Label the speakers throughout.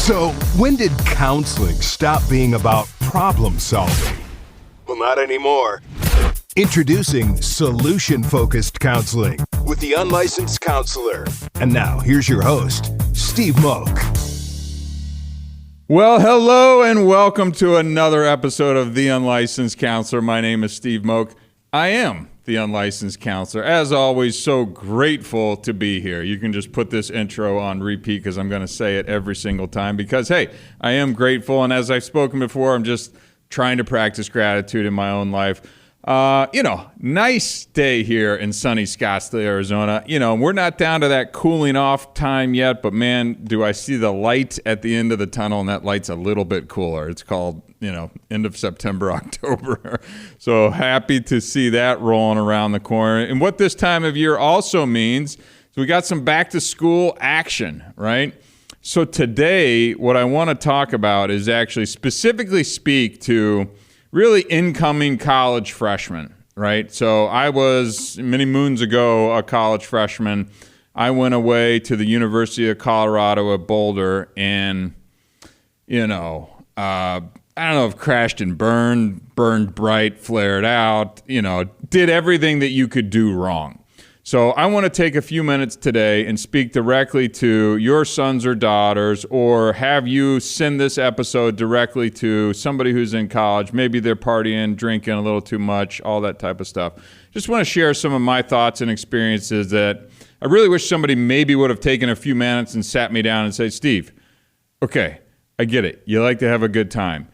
Speaker 1: So, when did counseling stop being about problem solving? Well, not anymore. Introducing solution-focused counseling with the Unlicensed Counselor. And now, here's your host, Steve Moak.
Speaker 2: Well, hello and welcome to another episode of The Unlicensed Counselor. My name is Steve Moak. I am the Unlicensed Counselor. As always, so grateful to be here. You can just put this intro on repeat because I'm going to say it every single time because, hey, I am grateful. And as I've spoken before, I'm just trying to practice gratitude in my own life. Nice day here in sunny Scottsdale, Arizona. We're not down to that cooling off time yet, but man, do I see the light at the end of the tunnel, and that light's a little bit cooler. It's called, end of September, October. So happy to see that rolling around the corner. And what this time of year also means is we got some back to school action, right? So today, what I want to talk about is actually specifically speak to really incoming college freshmen, right? So I was, many moons ago, a college freshman. I went away to the University of Colorado at Boulder and, I don't know if crashed and burned bright, flared out, did everything that you could do wrong. So I want to take a few minutes today and speak directly to your sons or daughters, or have you send this episode directly to somebody who's in college. Maybe they're partying, drinking a little too much, all that type of stuff. Just want to share some of my thoughts and experiences that I really wish somebody maybe would have taken a few minutes and sat me down and said, Steve, okay, I get it. You like to have a good time.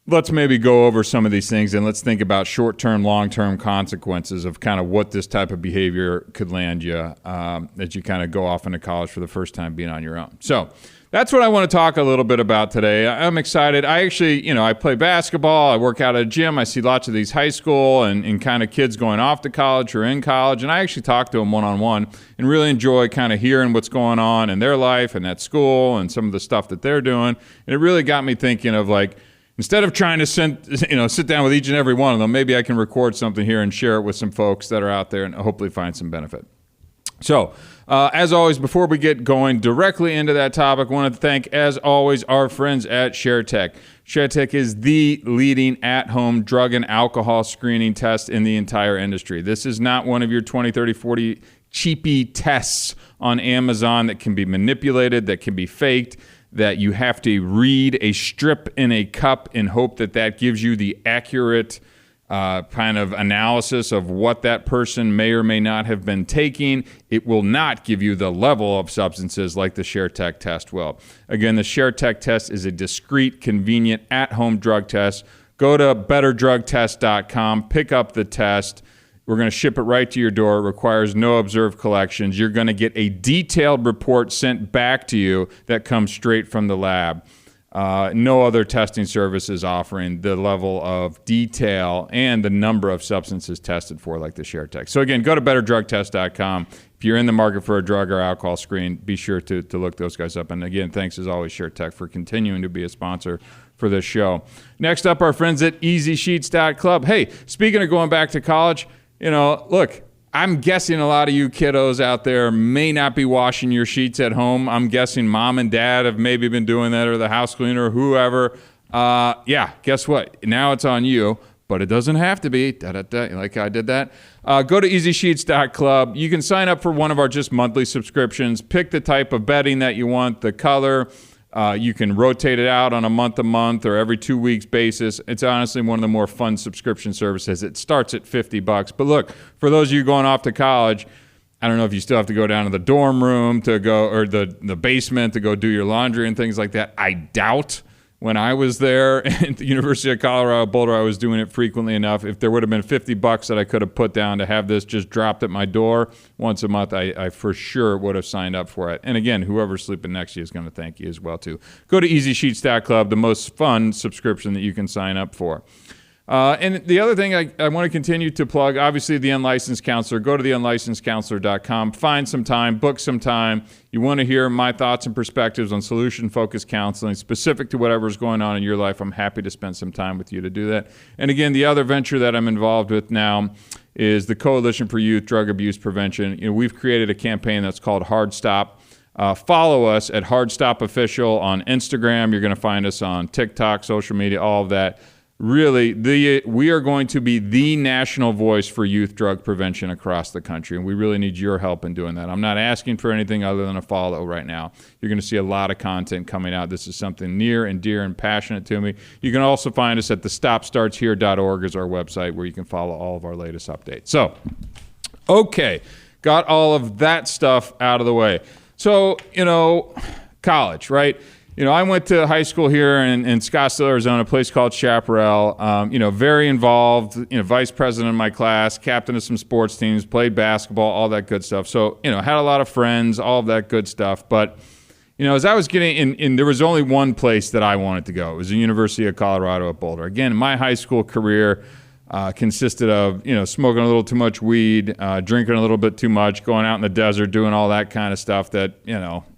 Speaker 2: Let's maybe go over some of these things and let's think about short-term, long-term consequences of kind of what this type of behavior could land you as you kind of go off into college for the first time being on your own. So that's what I want to talk a little bit about today. I'm excited. I actually, I play basketball. I work out at a gym. I see lots of these high school and kind of kids going off to college or in college, and I actually talk to them one-on-one and really enjoy kind of hearing what's going on in their life and at school and some of the stuff that they're doing. And it really got me thinking of instead of trying to sit down with each and every one of them, maybe I can record something here and share it with some folks that are out there and hopefully find some benefit. So, as always, before we get going directly into that topic, I want to thank, as always, our friends at ShareTech. ShareTech is the leading at-home drug and alcohol screening test in the entire industry. This is not one of your 20, 30, 40 cheapy tests on Amazon that can be manipulated, that can be faked, that you have to read a strip in a cup and hope that gives you the accurate kind of analysis of what that person may or may not have been taking. It will not give you the level of substances like the ShareTech test will. Again, the ShareTech test is a discreet, convenient, at-home drug test. Go to betterdrugtest.com, pick up the test. We're going to ship it right to your door. It requires no observed collections. You're going to get a detailed report sent back to you that comes straight from the lab. No other testing service is offering the level of detail and the number of substances tested for like the ShareTech. So again, go to betterdrugtest.com. If you're in the market for a drug or alcohol screen, be sure to look those guys up. And again, thanks as always, ShareTech, for continuing to be a sponsor for this show. Next up, our friends at EasySheets.club. Hey, speaking of going back to college, look, I'm guessing a lot of you kiddos out there may not be washing your sheets at home. I'm guessing mom and dad have maybe been doing that, or the house cleaner, or whoever. Guess what? Now it's on you, but it doesn't have to be. Like I did that. Go to EasySheets.club. You can sign up for one of our just monthly subscriptions. Pick the type of bedding that you want, the color. You can rotate it out on a month-to-month or every 2 weeks basis. It's honestly one of the more fun subscription services. It starts at $50. But look, for those of you going off to college, I don't know if you still have to go down to the dorm room to go, or the basement to go do your laundry and things like that. I doubt when I was there at the University of Colorado Boulder, I was doing it frequently enough. If there would have been $50 that I could have put down to have this just dropped at my door once a month, I for sure would have signed up for it. And again, whoever's sleeping next to you is going to thank you as well too. Go to EasySheets.club, the most fun subscription that you can sign up for. And the other thing I want to continue to plug, obviously the Unlicensed Counselor. Go to theunlicensedcounselor.com, find some time, book some time. You want to hear my thoughts and perspectives on solution-focused counseling specific to whatever's going on in your life. I'm happy to spend some time with you to do that. And again, the other venture that I'm involved with now is the Coalition for Youth Drug Abuse Prevention. We've created a campaign that's called Hard Stop. Follow us at Hard Stop Official on Instagram. You're going to find us on TikTok, social media, all of that. Really, we are going to be the national voice for youth drug prevention across the country, and we really need your help in doing that. I'm not asking for anything other than a follow right now. You're going to see a lot of content coming out. This is something near and dear and passionate to me. You can also find us at thestopstartshere.org is our website where you can follow all of our latest updates. So, okay, got all of that stuff out of the way. So, college, right? I went to high school here in Scottsdale, Arizona, a place called Chaparral. Very involved, vice president of my class, captain of some sports teams, played basketball, all that good stuff. So, had a lot of friends, all of that good stuff. But, as I was getting in, there was only one place that I wanted to go. It was the University of Colorado at Boulder. Again, my high school career consisted of, smoking a little too much weed, drinking a little bit too much, going out in the desert, doing all that kind of stuff that,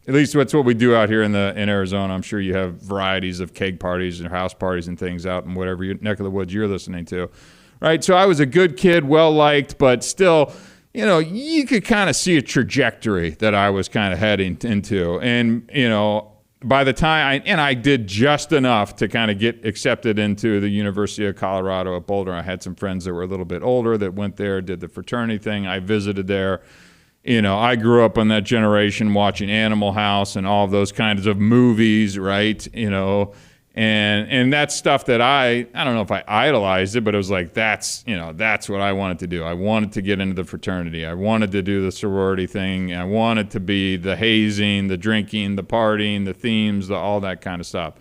Speaker 2: at least that's what we do out here in Arizona. I'm sure you have varieties of keg parties and house parties and things out in whatever neck of the woods you're listening to, right? So I was a good kid, well-liked, but still, you could kind of see a trajectory that I was kind of heading into. And, by the time I did just enough to kind of get accepted into the University of Colorado at Boulder. I had some friends that were a little bit older that went there, did the fraternity thing. I visited there. I grew up in that generation watching Animal House and all of those kinds of movies, right? And that's stuff that I don't know if I idolized it, but it was like, that's what I wanted to do. I wanted to get into the fraternity. I wanted to do the sorority thing. I wanted to be the hazing, the drinking, the partying, the themes, all that kind of stuff.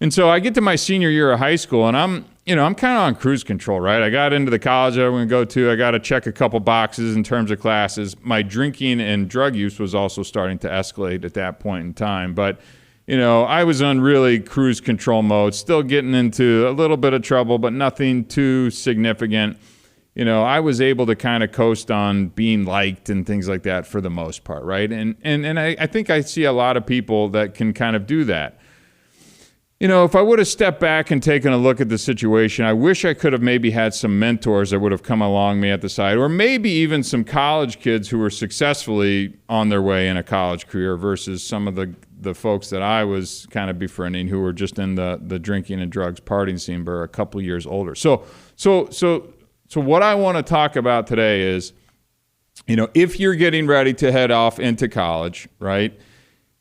Speaker 2: And so I get to my senior year of high school, and I'm kind of on cruise control, right? I got into the college I'm going to go to. I got to check a couple boxes in terms of classes. My drinking and drug use was also starting to escalate at that point in time. But, I was on really cruise control mode, still getting into a little bit of trouble, but nothing too significant. I was able to kind of coast on being liked and things like that for the most part, right? And I think I see a lot of people that can kind of do that. If I would have stepped back and taken a look at the situation, I wish I could have maybe had some mentors that would have come along me at the side, or maybe even some college kids who were successfully on their way in a college career versus some of the folks that I was kind of befriending who were just in the drinking and drugs partying scene, but are a couple years older. So what I want to talk about today is, if you're getting ready to head off into college, right?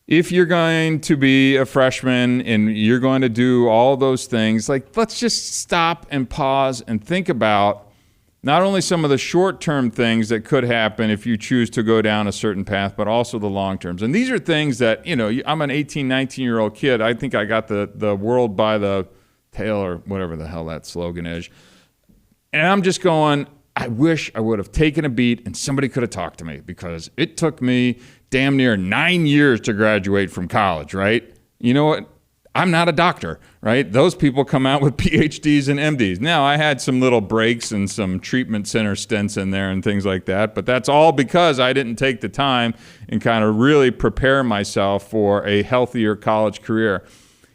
Speaker 2: If you're going to be a freshman and you're going to do all those things, like, let's just stop and pause and think about not only some of the short-term things that could happen if you choose to go down a certain path, but also the long-terms. And these are things that, I'm an 18, 19-year-old kid. I think I got the world by the tail, or whatever the hell that slogan is. And I'm just going, I wish I would have taken a beat and somebody could have talked to me, because it took me damn near 9 years to graduate from college, right? You know what? I'm not a doctor, right? Those people come out with PhDs and MDs. Now, I had some little breaks and some treatment center stints in there and things like that, but that's all because I didn't take the time and kind of really prepare myself for a healthier college career.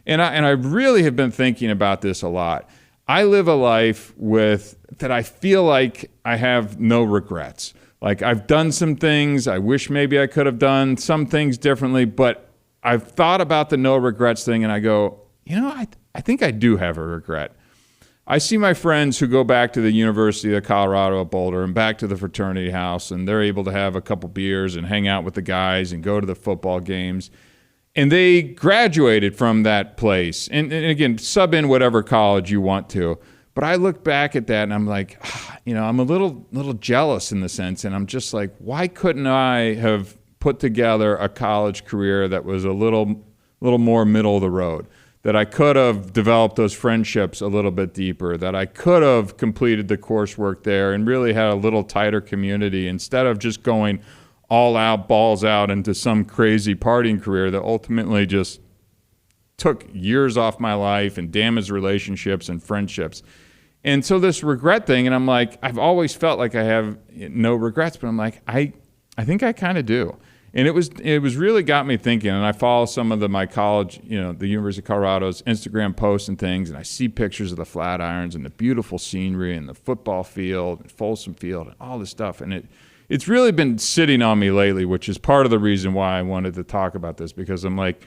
Speaker 2: And I really have been thinking about this a lot. I live a life that I feel like I have no regrets. Like, I've done some things. I wish maybe I could have done some things differently, but I've thought about the no regrets thing, and I go, I think I do have a regret. I see my friends who go back to the University of Colorado at Boulder and back to the fraternity house, and they're able to have a couple beers and hang out with the guys and go to the football games. And they graduated from that place. And again, sub in whatever college you want to. But I look back at that and I'm like, I'm a little jealous in the sense, and I'm just like, why couldn't I have put together a college career that was a little more middle of the road, that I could have developed those friendships a little bit deeper, that I could have completed the coursework there and really had a little tighter community instead of just going all out, balls out into some crazy partying career that ultimately just took years off my life and damaged relationships and friendships. And so this regret thing, and I'm like, I've always felt like I have no regrets, but I'm like, I think I kind of do. And it was really got me thinking, and I follow some of my college, the University of Colorado's Instagram posts and things, and I see pictures of the Flatirons and the beautiful scenery and the football field and Folsom Field and all this stuff. And it it's really been sitting on me lately, which is part of the reason why I wanted to talk about this, because I'm like,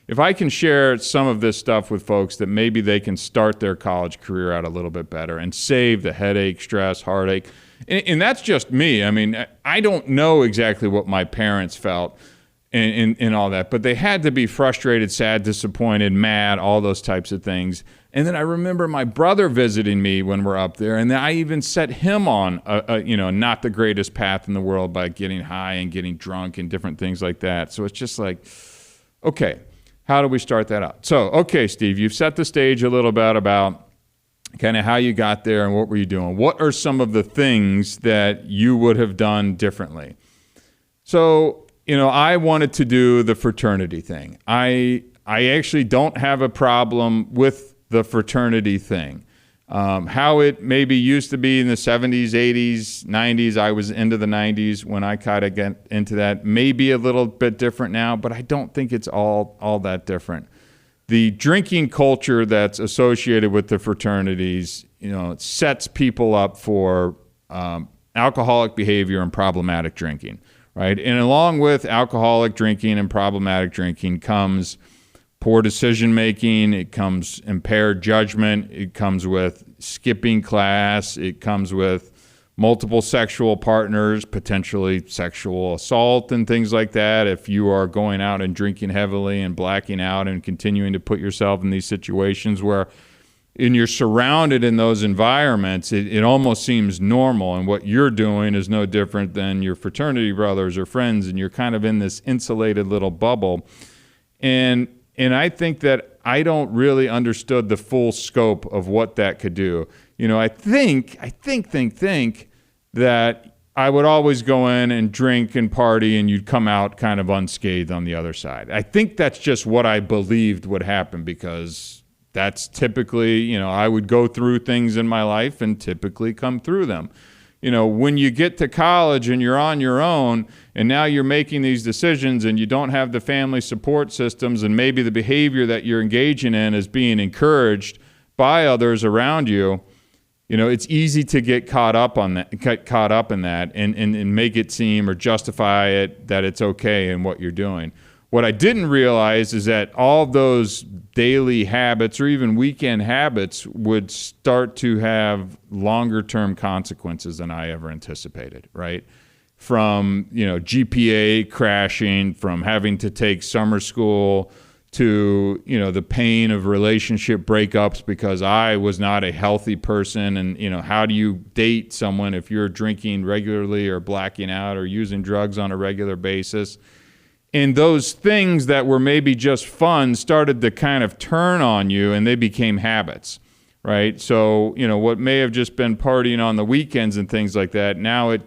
Speaker 2: if I can share some of this stuff with folks, that maybe they can start their college career out a little bit better and save the headache, stress, heartache. And that's just me. I mean, I don't know exactly what my parents felt in all that, but they had to be frustrated, sad, disappointed, mad, all those types of things. And then I remember my brother visiting me when we're up there, and I even set him on not the greatest path in the world by getting high and getting drunk and different things like that. So it's just like, okay, how do we start that out? So, okay, Steve, you've set the stage a little bit about kind of how you got there and what were you doing. What are some of the things that you would have done differently? So, I wanted to do the fraternity thing. I actually don't have a problem with the fraternity thing. How it maybe used to be in the 70s, 80s, 90s, I was into the 90s when I kind of get into that. Maybe a little bit different now, but I don't think it's all that different. The drinking culture that's associated with the fraternities, it sets people up for alcoholic behavior and problematic drinking, right? And along with alcoholic drinking and problematic drinking comes poor decision making, it comes impaired judgment, it comes with skipping class, it comes with multiple sexual partners, potentially sexual assault and things like that. If you are going out and drinking heavily and blacking out and continuing to put yourself in these situations where you're surrounded in those environments, it almost seems normal, and what you're doing is no different than your fraternity brothers or friends, and you're kind of in this insulated little bubble. And I think that I don't really understood the full scope of what that could do. I think that I would always go in and drink and party and you'd come out kind of unscathed on the other side. I think that's just what I believed would happen, because that's typically, I would go through things in my life and typically come through them. When you get to college and you're on your own and now you're making these decisions and you don't have the family support systems, and maybe the behavior that you're engaging in is being encouraged by others around you, it's easy to get caught up in that and make it seem or justify it that it's okay in what you're doing. What I didn't realize is that all those daily habits or even weekend habits would start to have longer term consequences than I ever anticipated, right? From, GPA crashing, from having to take summer school, to, the pain of relationship breakups because I was not a healthy person. And, how do you date someone if you're drinking regularly or blacking out or using drugs on a regular basis? And those things that were maybe just fun started to kind of turn on you, and they became habits, right? So, what may have just been partying on the weekends and things like that, now I'd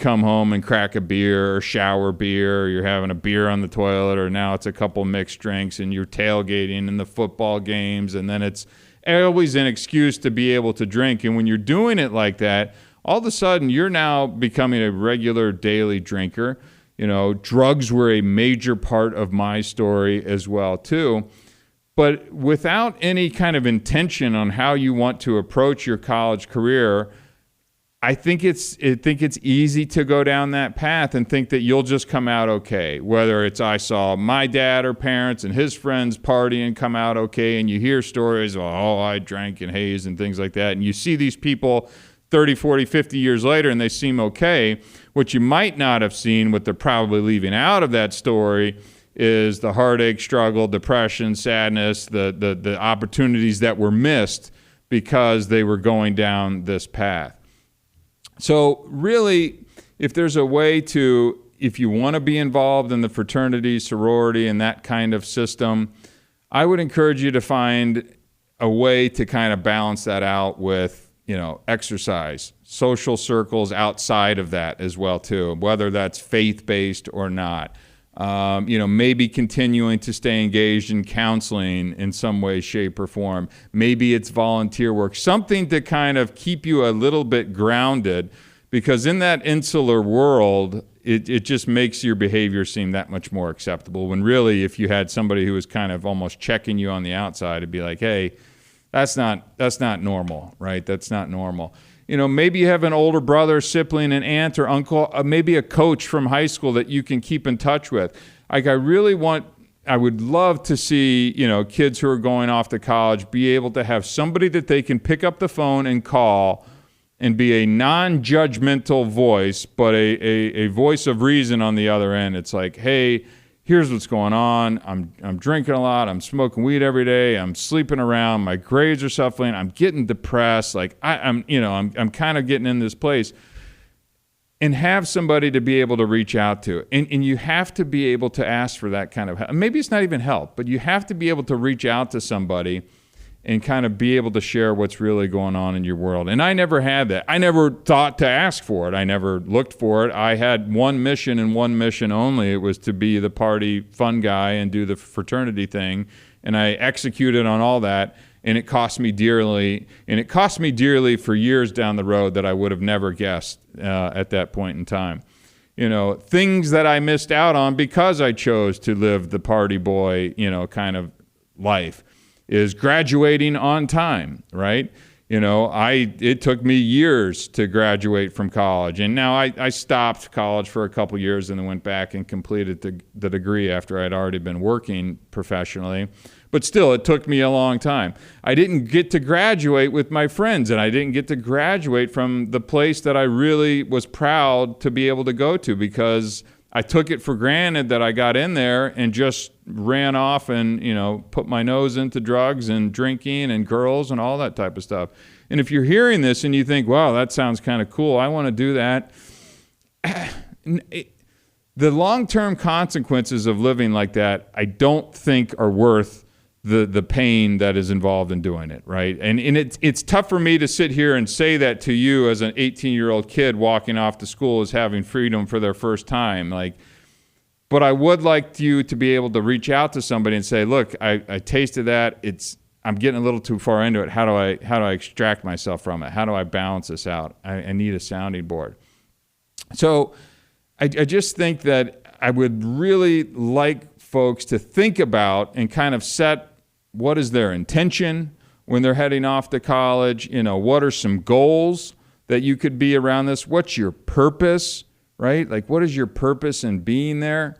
Speaker 2: come home and crack a beer or shower beer, or you're having a beer on the toilet, or now it's a couple mixed drinks and you're tailgating in the football games, and then it's always an excuse to be able to drink. And when you're doing it like that, all of a sudden you're now becoming a regular daily drinker. Drugs were a major part of my story as well, too. But without any kind of intention on how you want to approach your college career, I think it's easy to go down that path and think that you'll just come out okay. Whether it's I saw my dad or parents and his friends party and come out okay, and you hear stories of, I drank and hazed and things like that, and you see these people 30, 40, 50 years later and they seem okay. What you might not have seen, what they're probably leaving out of that story, is the heartache, struggle, depression, sadness, the opportunities that were missed because they were going down this path. So really, if there's a way to, if you want to be involved in the fraternity, sorority, and that kind of system, I would encourage you to find a way to kind of balance that out with, exercise, social circles outside of that as well too, whether that's faith-based or not. Maybe continuing to stay engaged in counseling in some way, shape, or form. Maybe it's volunteer work, something to kind of keep you a little bit grounded, because in that insular world, it just makes your behavior seem that much more acceptable, when really if you had somebody who was kind of almost checking you on the outside, it'd be like, hey, that's not normal, right? That's not normal. maybe you have an older brother, sibling, an aunt or uncle, maybe a coach from high school that you can keep in touch with. Like, I would love to see, kids who are going off to college be able to have somebody that they can pick up the phone and call and be a non-judgmental voice, but a voice of reason on the other end. It's like, hey, here's what's going on. I'm drinking a lot. I'm smoking weed every day. I'm sleeping around. My grades are suffering. I'm getting depressed. Like I'm kind of getting in this place. And have somebody to be able to reach out to. And you have to be able to ask for that kind of help. Maybe it's not even help, but you have to be able to reach out to somebody and kind of be able to share what's really going on in your world. And I never had that. I never thought to ask for it. I never looked for it. I had one mission and one mission only. It was to be the party fun guy and do the fraternity thing. And I executed on all that. And it cost me dearly. And it cost me dearly for years down the road that I would have never guessed at that point in time. Things that I missed out on because I chose to live the party boy, kind of life, is graduating on time, right? It took me years to graduate from college. And now I stopped college for a couple years and then went back and completed the degree after I'd already been working professionally. But still, it took me a long time. I didn't get to graduate with my friends, and I didn't get to graduate from the place that I really was proud to be able to go to, because I took it for granted that I got in there and just ran off and, put my nose into drugs and drinking and girls and all that type of stuff. And if you're hearing this and you think, wow, that sounds kind of cool, I want to do that. The long-term consequences of living like that, I don't think are worth the pain that is involved in doing it, right? And it's tough for me to sit here and say that to you as an 18-year-old kid walking off to school as having freedom for their first time. But I would like you to be able to reach out to somebody and say, look, I tasted that. I'm getting a little too far into it. How do I extract myself from it? How do I balance this out? I need a sounding board. So I just think that I would really like folks to think about and kind of set what is their intention when they're heading off to college. What are some goals that you could be around this? What's your purpose, right? Like, what is your purpose in being there?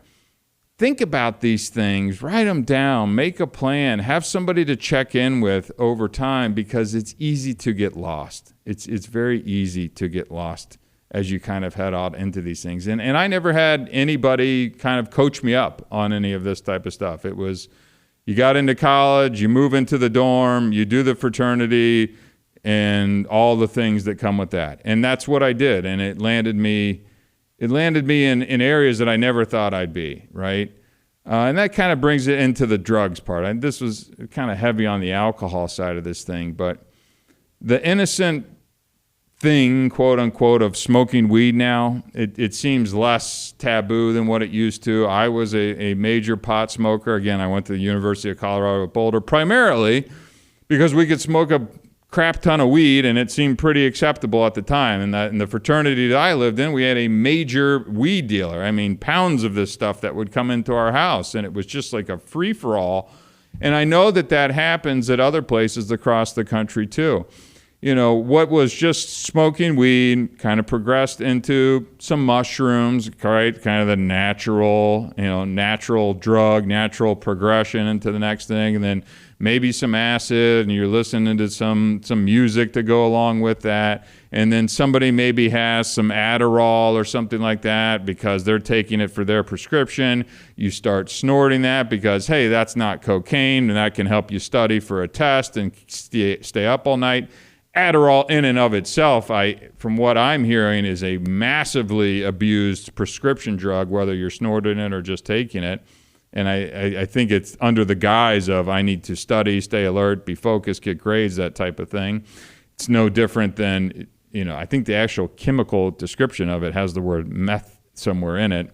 Speaker 2: Think about these things, write them down, make a plan, have somebody to check in with over time, because it's easy to get lost. It's very easy to get lost as you kind of head out into these things. And I never had anybody kind of coach me up on any of this type of stuff. It was, you got into college, you move into the dorm, you do the fraternity, and all the things that come with that. And that's what I did. And it landed me in areas that I never thought I'd be, right? And that kind of brings it into the drugs part. This was kind of heavy on the alcohol side of this thing, but the innocent thing, quote unquote, of smoking weed now, it seems less taboo than what it used to. I was a major pot smoker. Again, I went to the University of Colorado at Boulder primarily because we could smoke a crap ton of weed and it seemed pretty acceptable at the time. And in the fraternity that I lived in, we had a major weed dealer. I mean, pounds of this stuff that would come into our house, and it was just like a free-for-all. And I know that happens at other places across the country too. What was just smoking weed kind of progressed into some mushrooms, right? Kind of the natural drug, natural progression into the next thing. And then maybe some acid, and you're listening to some music to go along with that. And then somebody maybe has some Adderall or something like that because they're taking it for their prescription. You start snorting that because, hey, that's not cocaine, and that can help you study for a test and stay up all night. Adderall in and of itself, from what I'm hearing, is a massively abused prescription drug, whether you're snorting it or just taking it. And I think it's under the guise of I need to study, stay alert, be focused, get grades, that type of thing. It's no different than, I think the actual chemical description of it has the word meth somewhere in it.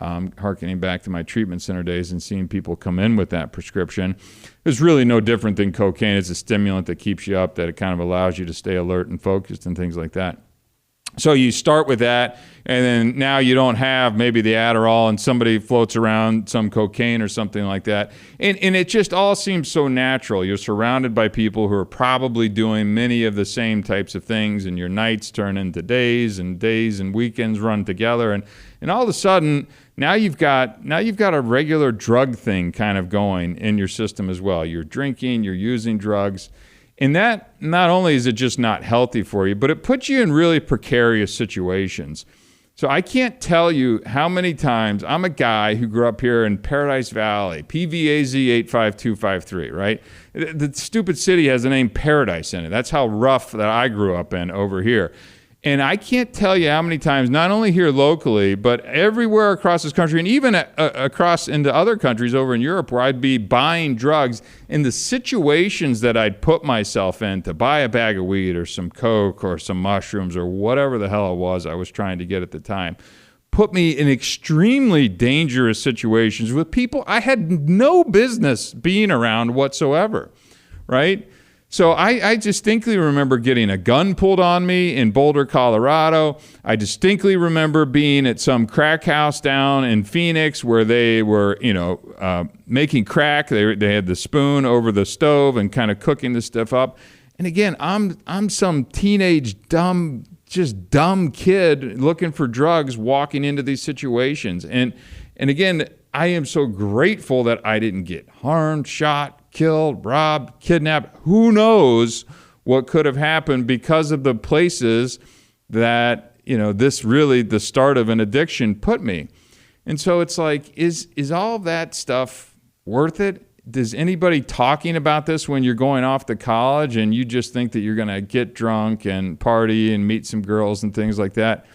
Speaker 2: Harkening back to my treatment center days and seeing people come in with that prescription. It's really no different than cocaine. It's a stimulant that keeps you up, that it kind of allows you to stay alert and focused and things like that. So you start with that, and then now you don't have maybe the Adderall and somebody floats around some cocaine or something like that. And it just all seems so natural. You're surrounded by people who are probably doing many of the same types of things, and your nights turn into days and weekends run together. And all of a sudden, now you've got a regular drug thing kind of going in your system as well. You're drinking, you're using drugs. And that, not only is it just not healthy for you, but it puts you in really precarious situations. So I can't tell you how many times I'm a guy who grew up here in Paradise Valley, PVAZ 85253, right? The stupid city has the name Paradise in it. That's how rough that I grew up in over here. And I can't tell you how many times, not only here locally, but everywhere across this country, and even across into other countries over in Europe, where I'd be buying drugs, in the situations that I'd put myself in to buy a bag of weed or some coke or some mushrooms or whatever the hell it was I was trying to get at the time, put me in extremely dangerous situations with people I had no business being around whatsoever, right? So I distinctly remember getting a gun pulled on me in Boulder, Colorado. I distinctly remember being at some crack house down in Phoenix where they were, making crack. They had the spoon over the stove and kind of cooking the stuff up. And again, I'm some teenage dumb kid looking for drugs, walking into these situations. And again, I am so grateful that I didn't get harmed, shot, killed, robbed, kidnapped. Who knows what could have happened because of the places that, this really the start of an addiction put me. And so it's like, is all of that stuff worth it? Does anybody talking about this when you're going off to college and you just think that you're going to get drunk and party and meet some girls and things like that?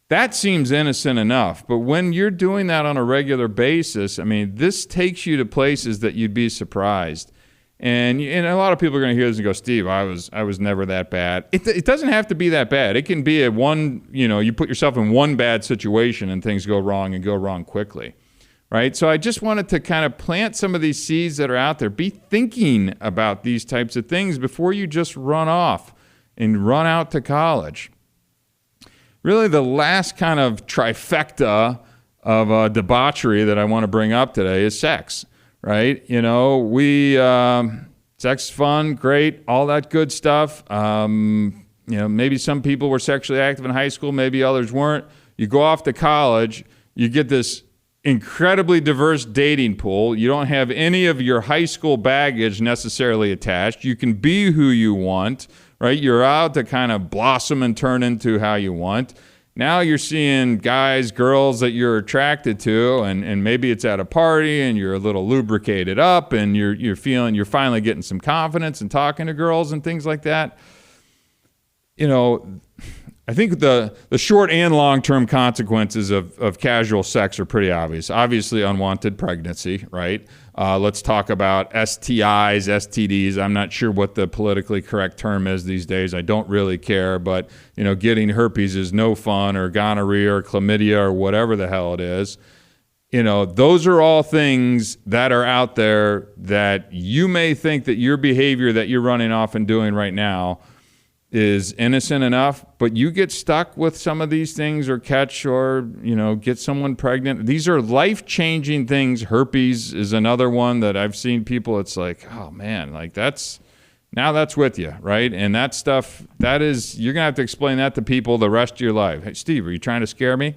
Speaker 2: That seems innocent enough. But when you're doing that on a regular basis, I mean, this takes you to places that you'd be surprised. And a lot of people are going to hear this and go, Steve, I was never that bad. It doesn't have to be that bad. It can be you put yourself in one bad situation and things go wrong and go wrong quickly, right? So I just wanted to kind of plant some of these seeds that are out there. Be thinking about these types of things before you just run off and run out to college. Really, the last kind of trifecta of debauchery that I want to bring up today is sex, right? Sex is fun, great, all that good stuff. Maybe some people were sexually active in high school, maybe others weren't. You go off to college, you get this incredibly diverse dating pool. You don't have any of your high school baggage necessarily attached. You can be who you want, right? You're out to kind of blossom and turn into how you want. Now you're seeing guys, girls that you're attracted to, and maybe it's at a party and you're a little lubricated up and you're feeling you're finally getting some confidence and talking to girls and things like that. I think the short and long-term consequences of casual sex are pretty obvious. Obviously, unwanted pregnancy, right? Let's talk about STIs, STDs. I'm not sure what the politically correct term is these days. I don't really care, but getting herpes is no fun, or gonorrhea or chlamydia or whatever the hell it is. Those are all things that are out there that you may think that your behavior that you're running off and doing right now is innocent enough, but you get stuck with some of these things or catch or, get someone pregnant. These are life-changing things. Herpes is another one that I've seen people, it's like, oh man, like that's with you, right? And that stuff, you're going to have to explain that to people the rest of your life. Hey, Steve, are you trying to scare me?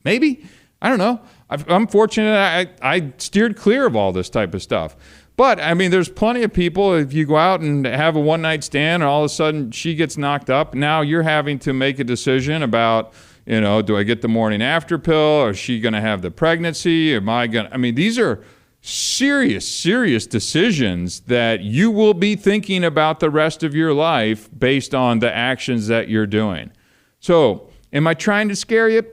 Speaker 2: Maybe. I don't know. I'm fortunate I steered clear of all this type of stuff. But, I mean, there's plenty of people, if you go out and have a one-night stand and all of a sudden she gets knocked up, now you're having to make a decision about, do I get the morning after pill? Or is she going to have the pregnancy? These are serious, serious decisions that you will be thinking about the rest of your life based on the actions that you're doing. So, am I trying to scare you?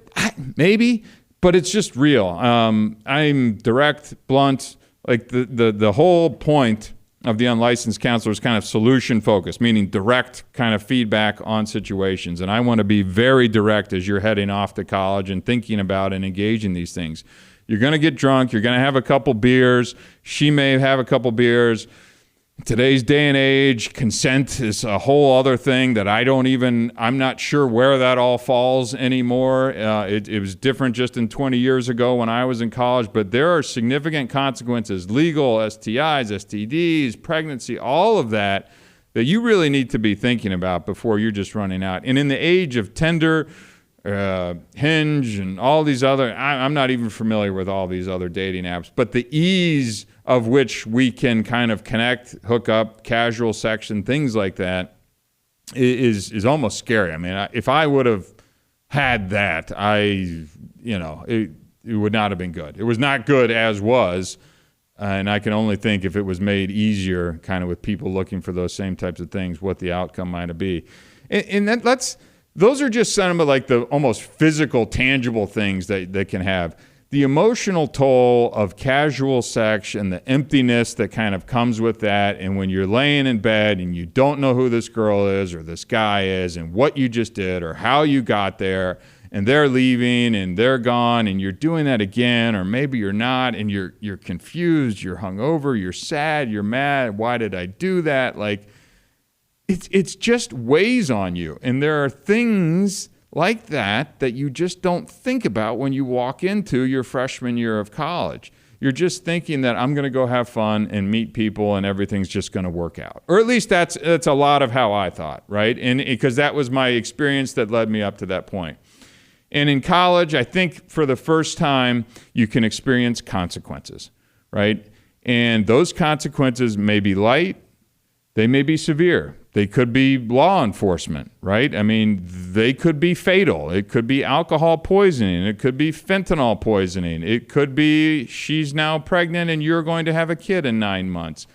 Speaker 2: Maybe, but it's just real. I'm direct, blunt. Like the whole point of the Unlicensed Counselor is kind of solution focused, meaning direct kind of feedback on situations. And I want to be very direct as you're heading off to college and thinking about and engaging these things. You're going to get drunk. You're going to have a couple beers. She may have a couple beers. Today's day and age, consent is a whole other thing that I'm not sure where that all falls anymore. It was different just in 20 years ago when I was in college, but there are significant consequences, legal, STIs, STDs, pregnancy, all of that you really need to be thinking about before you're just running out. And in the age of Tinder, Hinge, and all these other, I'm not even familiar with all these other dating apps, but the ease of which we can kind of connect, hook up, casual section, things like that is almost scary. I mean, if I would have had that, it would not have been good. It was not good as was, and I can only think if it was made easier, kind of with people looking for those same types of things, what the outcome might be. And those are just some of like the almost physical, tangible things that can have. The emotional toll of casual sex and the emptiness that kind of comes with that, and when you're laying in bed and you don't know who this girl is or this guy is and what you just did or how you got there, and they're leaving and they're gone and you're doing that again, or maybe you're not, and you're confused, you're hungover, you're sad, you're mad, why did I do that? Like, it's just weighs on you. And there are things like that you just don't think about when you walk into your freshman year of college. You're just thinking that I'm going to go have fun and meet people and everything's just going to work out. Or at least that's a lot of how I thought, right? And because that was my experience that led me up to that point. And in college, I think for the first time, you can experience consequences, right? And those consequences may be light, they may be severe. They could be law enforcement, right? I mean, they could be fatal. It could be alcohol poisoning. It could be fentanyl poisoning. It could be she's now pregnant and you're going to have a kid in 9 months.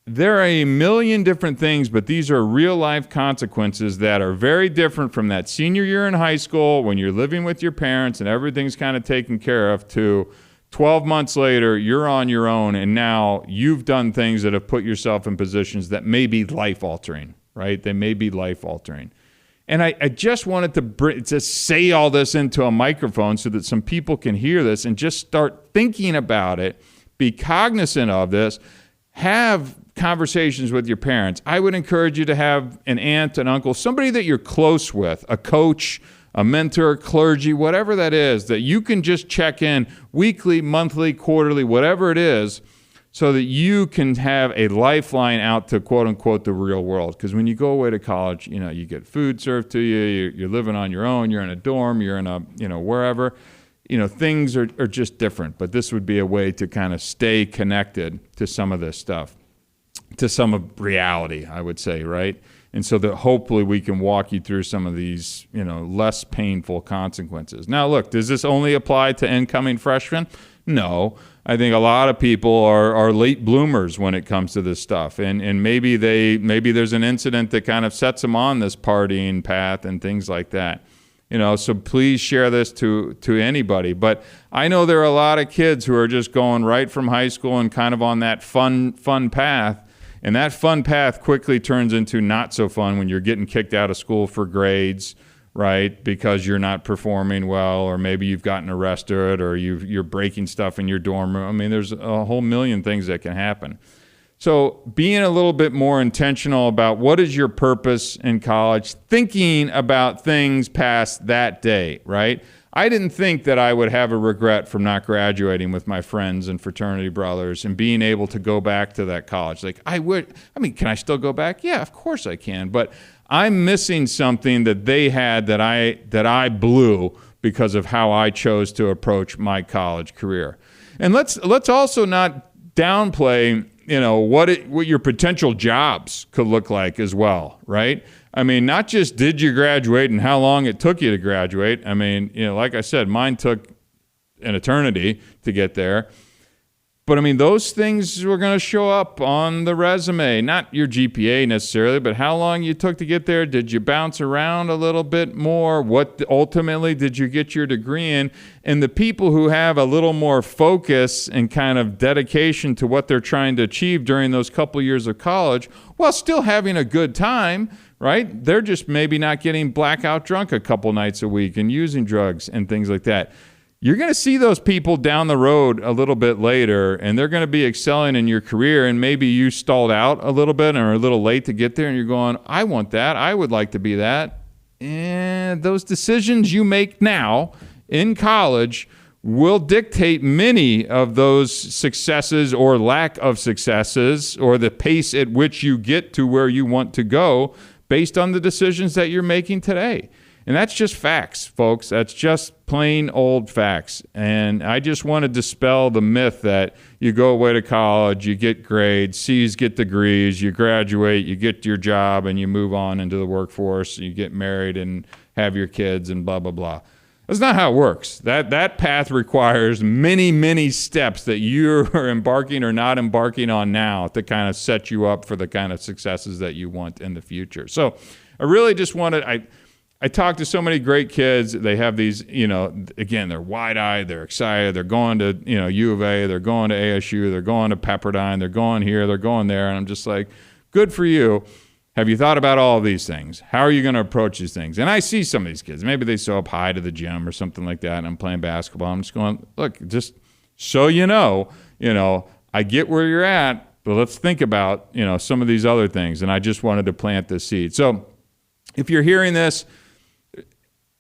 Speaker 2: There are a million different things, but these are real-life consequences that are very different from that senior year in high school when you're living with your parents and everything's kind of taken care of to 12 months later, you're on your own, and now you've done things that have put yourself in positions that may be life-altering, right? They may be life-altering. And I just wanted to say all this into a microphone so that some people can hear this and just start thinking about it, be cognizant of this, have conversations with your parents. I would encourage you to have an aunt, an uncle, somebody that you're close with, a coach, a mentor, clergy, whatever that is, that you can just check in weekly, monthly, quarterly, whatever it is, so that you can have a lifeline out to quote unquote the real world. Because when you go away to college, you get food served to you, you're living on your own, you're in a dorm, you're in a, wherever, things are just different. But this would be a way to kind of stay connected to some of this stuff, to some of reality, I would say, right? And so that hopefully we can walk you through some of these, less painful consequences. Now, look, does this only apply to incoming freshmen? No. I think a lot of people are late bloomers when it comes to this stuff. And maybe there's an incident that kind of sets them on this partying path and things like that. So please share this to anybody. But I know there are a lot of kids who are just going right from high school and kind of on that fun path. And that fun path quickly turns into not so fun when you're getting kicked out of school for grades, right? Because you're not performing well, or maybe you've gotten arrested, or you're breaking stuff in your dorm room. I mean, there's a whole million things that can happen. So being a little bit more intentional about what is your purpose in college, thinking about things past that day, right? I didn't think that I would have a regret from not graduating with my friends and fraternity brothers and being able to go back to that college. Like, can I still go back? Yeah, of course I can. But I'm missing something that they had that I blew because of how I chose to approach my college career. And let's also not downplay, what your potential jobs could look like as well, right? I mean, not just did you graduate and how long it took you to graduate. I mean, like I said, mine took an eternity to get there. But I mean, those things were going to show up on the resume, not your GPA necessarily, but how long you took to get there. Did you bounce around a little bit more? What ultimately did you get your degree in? And the people who have a little more focus and kind of dedication to what they're trying to achieve during those couple years of college, while still having a good time, right? They're just maybe not getting blackout drunk a couple nights a week and using drugs and things like that. you're going to see those people down the road a little bit later, and they're going to be excelling in your career, and maybe you stalled out a little bit and are a little late to get there, and you're going, I want that. I would like to be that. And those decisions you make now in college will dictate many of those successes or lack of successes, or the pace at which you get to where you want to go based on the decisions that you're making today. And that's just facts, folks. That's just plain old facts. And I just want to dispel the myth that you go away to college, you get grades, C's get degrees, you graduate, you get your job, and you move on into the workforce, you get married and have your kids and blah, blah, blah. That's not how it works. That path requires many, many steps that you are embarking or not embarking on now to kind of set you up for the kind of successes that you want in the future. So I really just wanted, I talk to so many great kids. They have these, again, they're wide-eyed, they're excited, they're going to, U of A, they're going to ASU, they're going to Pepperdine, they're going here, they're going there, and I'm just like, good for you. Have you thought about all of these things? How are you going to approach these things? And I see some of these kids. Maybe they show up high to the gym or something like that, and I'm playing basketball. I'm just going, look, just so you know, I get where you're at, but let's think about, some of these other things. And I just wanted to plant this seed. So if you're hearing this,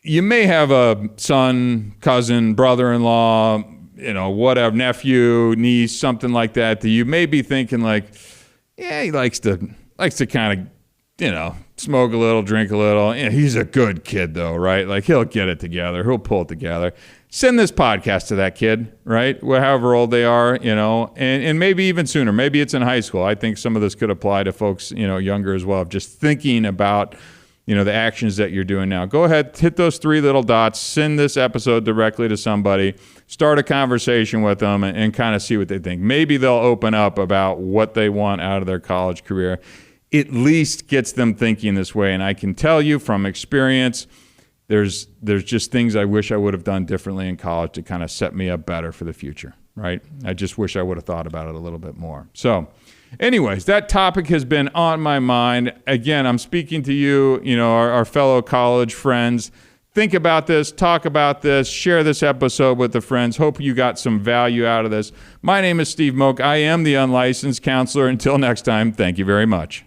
Speaker 2: you may have a son, cousin, brother-in-law, whatever, nephew, niece, something like that you may be thinking like, yeah, he likes to kind of, smoke a little, drink a little. He's a good kid though, right? Like he'll get it together. He'll pull it together. Send this podcast to that kid, right? However old they are, and maybe even sooner. Maybe it's in high school. I think some of this could apply to folks, younger as well, just thinking about the actions that you're doing now. Go ahead, hit those 3 little dots, send this episode directly to somebody, start a conversation with them, and kind of see what they think. Maybe they'll open up about what they want out of their college career. At least gets them thinking this way. And I can tell you from experience, there's just things I wish I would have done differently in college to kind of set me up better for the future, right? I just wish I would have thought about it a little bit more. So anyways, that topic has been on my mind. Again, I'm speaking to you, our fellow college friends. Think about this, talk about this, share this episode with the friends. Hope you got some value out of this. My name is Steve Moak. I am the Unlicensed Counselor. Until next time, thank you very much.